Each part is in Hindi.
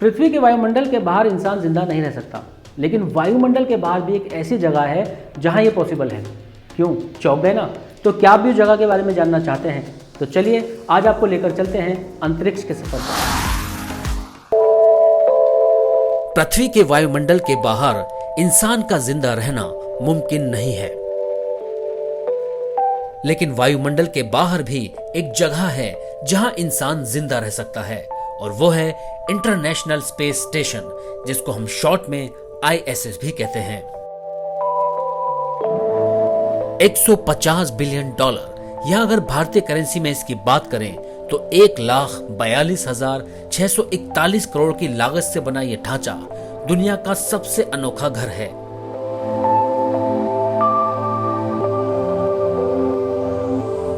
पृथ्वी के वायुमंडल के बाहर इंसान जिंदा नहीं रह सकता, लेकिन वायुमंडल के बाहर भी एक ऐसी जगह है जहां ये पॉसिबल है। क्यों, चौंक गए ना? तो क्या आप भी उस जगह के बारे में जानना चाहते हैं? तो चलिए आज आपको लेकर चलते हैं अंतरिक्ष के सफर पर। पृथ्वी के वायुमंडल के बाहर इंसान का जिंदा रहना मुमकिन नहीं है, लेकिन वायुमंडल के बाहर भी एक जगह है जहां इंसान जिंदा रह सकता है, और वो है इंटरनेशनल स्पेस स्टेशन, जिसको हम शॉर्ट में ISS भी कहते हैं। $150 बिलियन, या अगर भारतीय करेंसी में इसकी बात करें तो 1,42,641 करोड़ की लागत से बना यह ढांचा दुनिया का सबसे अनोखा घर है।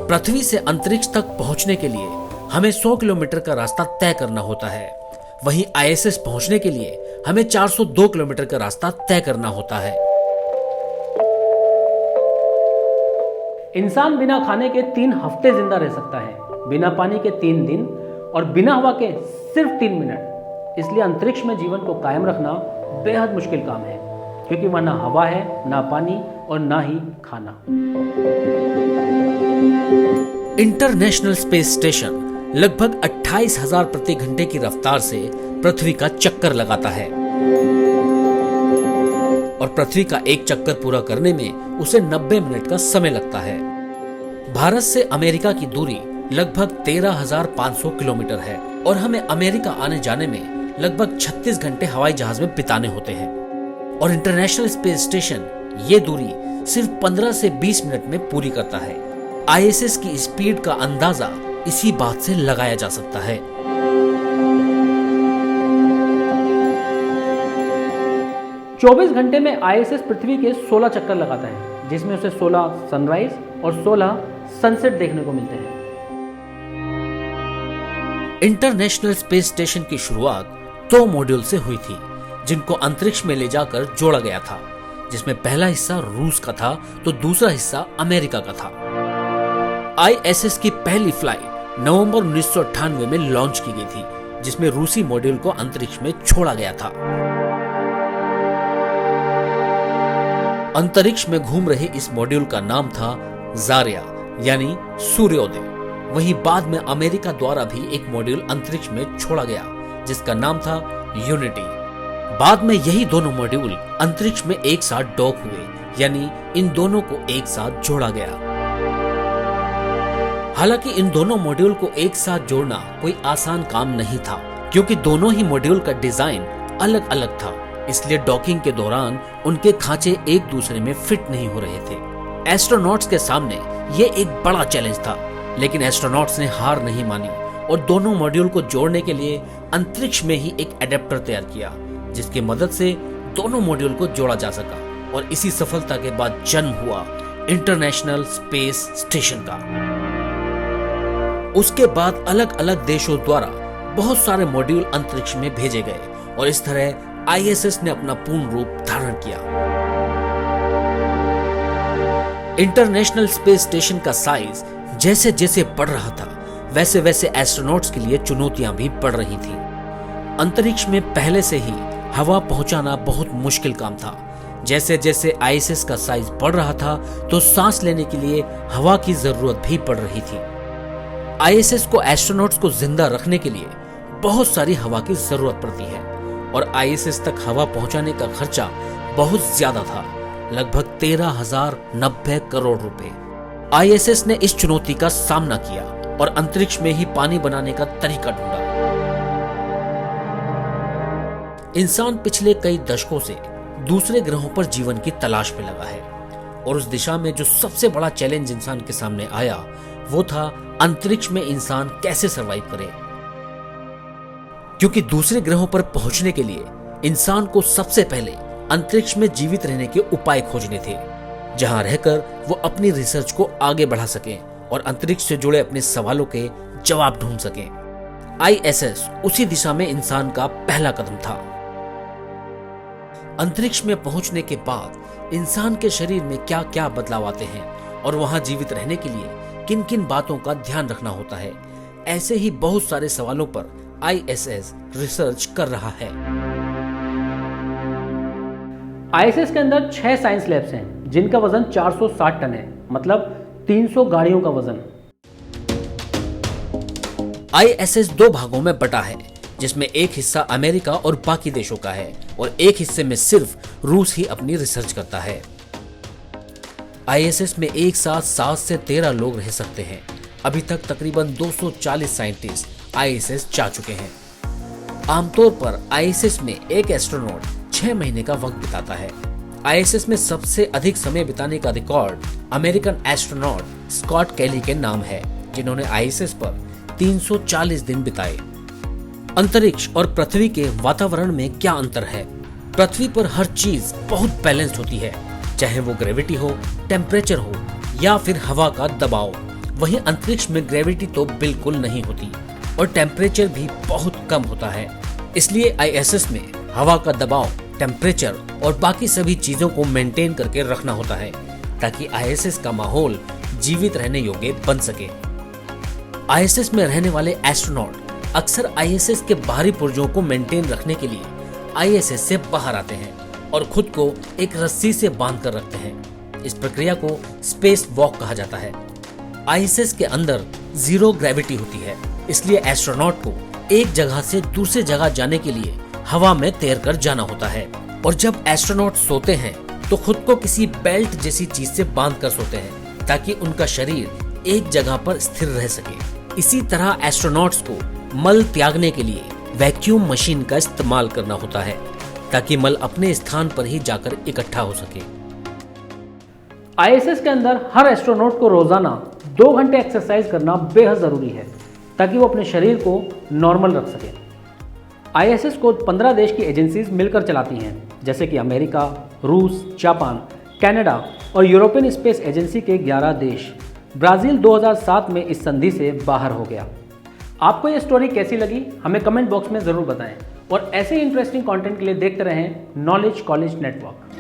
पृथ्वी से अंतरिक्ष तक पहुंचने के लिए हमें 100 किलोमीटर का रास्ता तय करना होता है, वहीं ISS पहुंचने के लिए हमें 402 किलोमीटर का रास्ता तय करना होता है। इंसान बिना खाने के 3 हफ्ते जिंदा रह सकता है, बिना पानी के 3 दिन और बिना हवा के सिर्फ 3 मिनट। इसलिए अंतरिक्ष में जीवन को कायम रखना बेहद मुश्किल काम है, क्योंकि वह ना हवा है, ना पानी और ना ही खाना। इंटरनेशनल स्पेस स्टेशन लगभग 28,000 प्रति घंटे की रफ्तार से पृथ्वी का चक्कर लगाता है, और पृथ्वी का एक चक्कर पूरा करने में उसे 90 मिनट का समय लगता है। भारत से अमेरिका की दूरी लगभग 13,500 किलोमीटर है, और हमें अमेरिका आने जाने में लगभग 36 घंटे हवाई जहाज में बिताने होते हैं। और इंटरनेशनल स्पेस स्टेशन ये दूरी सिर्फ 15 से 20 मिनट में पूरी करता है। ISS की स्पीड का अंदाजा इसी बात से लगाया जा सकता है। चौबीस घंटे में ISS पृथ्वी के 16 चक्कर लगाता है, जिसमें उसे 16 सनराइज और 16 सनसेट देखने को मिलते हैं। इंटरनेशनल स्पेस स्टेशन की शुरुआत 2 मॉड्यूल से हुई थी, जिनको अंतरिक्ष में ले जाकर जोड़ा गया था, जिसमें पहला हिस्सा रूस का था तो दूसरा हिस्सा अमेरिका का था। ISS की पहली फ्लाइट नवंबर 1998 में लॉन्च की गई थी, जिसमें रूसी मॉड्यूल को अंतरिक्ष में छोड़ा गया था। अंतरिक्ष में घूम रहे इस मॉड्यूल का नाम था जारिया, यानी सूर्योदय। वहीं बाद में अमेरिका द्वारा भी एक मॉड्यूल अंतरिक्ष में छोड़ा गया, जिसका नाम था यूनिटी। बाद में यही दोनों मॉड्यूल अंतरिक्ष में एक साथ डॉक हुए, यानी इन दोनों को एक साथ जोड़ा गया। हालांकि इन दोनों मॉड्यूल को एक साथ जोड़ना कोई आसान काम नहीं था, क्योंकि दोनों ही मॉड्यूल का डिजाइन अलग अलग था, इसलिए डॉकिंग के दौरान उनके खांचे एक दूसरे में फिट नहीं हो रहे थे। एस्ट्रोनॉट्स के सामने ये एक बड़ा चैलेंज था, लेकिन एस्ट्रोनॉट्स ने हार नहीं मानी और दोनों मॉड्यूल को जोड़ने के लिए अंतरिक्ष में ही एक एडेप्टर तैयार किया, जिसकी मदद से दोनों मॉड्यूल को जोड़ा जा सका, और इसी सफलता के बाद जन्म हुआ इंटरनेशनल स्पेस स्टेशन का। उसके बाद अलग अलग देशों द्वारा बहुत सारे मॉड्यूल अंतरिक्ष में भेजे गए, और इस तरह ISS ने अपना पूर्ण रूप धारण किया। इंटरनेशनल स्पेस स्टेशन का साइज जैसे जैसे बढ़ रहा था, वैसे वैसे एस्ट्रोनॉट्स के लिए चुनौतियां भी बढ़ रही थी। अंतरिक्ष में पहले से ही हवा पहुंचाना बहुत मुश्किल काम था। जैसे जैसे ISS का साइज बढ़ रहा था, तो सांस लेने के लिए हवा की जरूरत भी पड़ रही थी। ISS को एस्ट्रोनॉट्स को जिंदा रखने के लिए बहुत सारी हवा की जरूरत पड़ती है, और ISS तक हवा पहुंचाने का खर्चा बहुत ज्यादा था, लगभग 13,090 करोड़ रुपए। ISS ने इस चुनौती का सामना किया और अंतरिक्ष में ही पानी बनाने का तरीका ढूंढा। इंसान पिछले कई दशकों से दूसरे ग्रहों पर जीवन की तलाश में लगा है, और उस दिशा में जो सबसे बड़ा चैलेंज इंसान के सामने आया वो था अंतरिक्ष में इंसान कैसे सरवाइव करे। क्योंकि दूसरे ग्रहों पर पहुंचने के लिए इंसान को सबसे पहले अंतरिक्ष में जीवित रहने के उपाय खोजने थे, जहां रहकर वो अपनी रिसर्च को आगे बढ़ा सकें और अंतरिक्ष से जुड़े अपने सवालों के जवाब ढूंढ सकें। ISS उसी दिशा में इंसान का पहला कदम था। अंतरिक्ष में पहुंचने के बाद इंसान के शरीर में क्या क्या बदलाव आते हैं और वहां जीवित रहने के लिए किन किन बातों का ध्यान रखना होता है, ऐसे ही बहुत सारे सवालों पर ISS रिसर्च कर रहा है। ISS के अंदर 6 साइंस लैब्स हैं जिनका वजन 460 टन है, मतलब 300 गाड़ियों का वजन। ISS 2 भागों में बटा है, जिसमें एक हिस्सा अमेरिका और बाकी देशों का है और एक हिस्से में सिर्फ रूस ही अपनी रिसर्च करता है। ISS में एक साथ 7 से 13 लोग रह सकते हैं। अभी तक तकरीबन 240 साइंटिस्ट ISS जा चुके हैं। आमतौर पर ISS में एक एस्ट्रोनॉट 6 महीने का वक्त बिताता है। ISS में सबसे अधिक समय बिताने का रिकॉर्ड अमेरिकन एस्ट्रोनॉट स्कॉट कैली के नाम है, जिन्होंने ISS पर 340 दिन बिताए। अंतरिक्ष और पृथ्वी के वातावरण में क्या अंतर है? पृथ्वी पर हर चीज बहुत बैलेंस्ड होती है, चाहे वो ग्रेविटी हो, टेम्परेचर हो या फिर हवा का दबाव। वहीं अंतरिक्ष में ग्रेविटी तो बिल्कुल नहीं होती और टेम्परेचर भी बहुत कम होता है। इसलिए ISS में हवा का दबाव, टेम्परेचर और बाकी सभी चीजों को मेंटेन करके रखना होता है ताकि ISS का माहौल जीवित रहने योग्य बन सके। ISS में रहने वाले एस्ट्रोनॉट अक्सर ISS के बाहरी पुर्जों को मेंटेन रखने के लिए ISS से बाहर आते हैं और खुद को एक रस्सी से बांध कर रखते हैं। इस प्रक्रिया को स्पेस वॉक कहा जाता है। ISS के अंदर 0 ग्रेविटी होती है, इसलिए एस्ट्रोनॉट को एक जगह से दूसरी जगह जाने के लिए हवा में तैरकर जाना होता है। और जब एस्ट्रोनॉट सोते हैं तो खुद को किसी बेल्ट जैसी चीज से बांध कर सोते हैं ताकि उनका शरीर एक जगह पर स्थिर रह सके। इसी तरह एस्ट्रोनॉट्स को मल त्यागने के लिए वैक्यूम मशीन का इस्तेमाल करना होता है ताकि मल अपने स्थान पर ही जाकर इकट्ठा हो सके। ISS के अंदर हर एस्ट्रोनॉट को रोजाना 2 घंटे एक्सरसाइज करना बेहद जरूरी है ताकि वो अपने शरीर को नॉर्मल रख सके। ISS को 15 देश की एजेंसीज मिलकर चलाती हैं, जैसे कि अमेरिका, रूस, जापान, कनाडा और यूरोपियन स्पेस एजेंसी के 11 देश। ब्राजील 2007 में इस संधि से बाहर हो गया। आपको ये स्टोरी कैसी लगी हमें कमेंट बॉक्स में ज़रूर बताएं और ऐसे ही इंटरेस्टिंग कंटेंट के लिए देखते रहें नॉलेज कॉलेज नेटवर्क।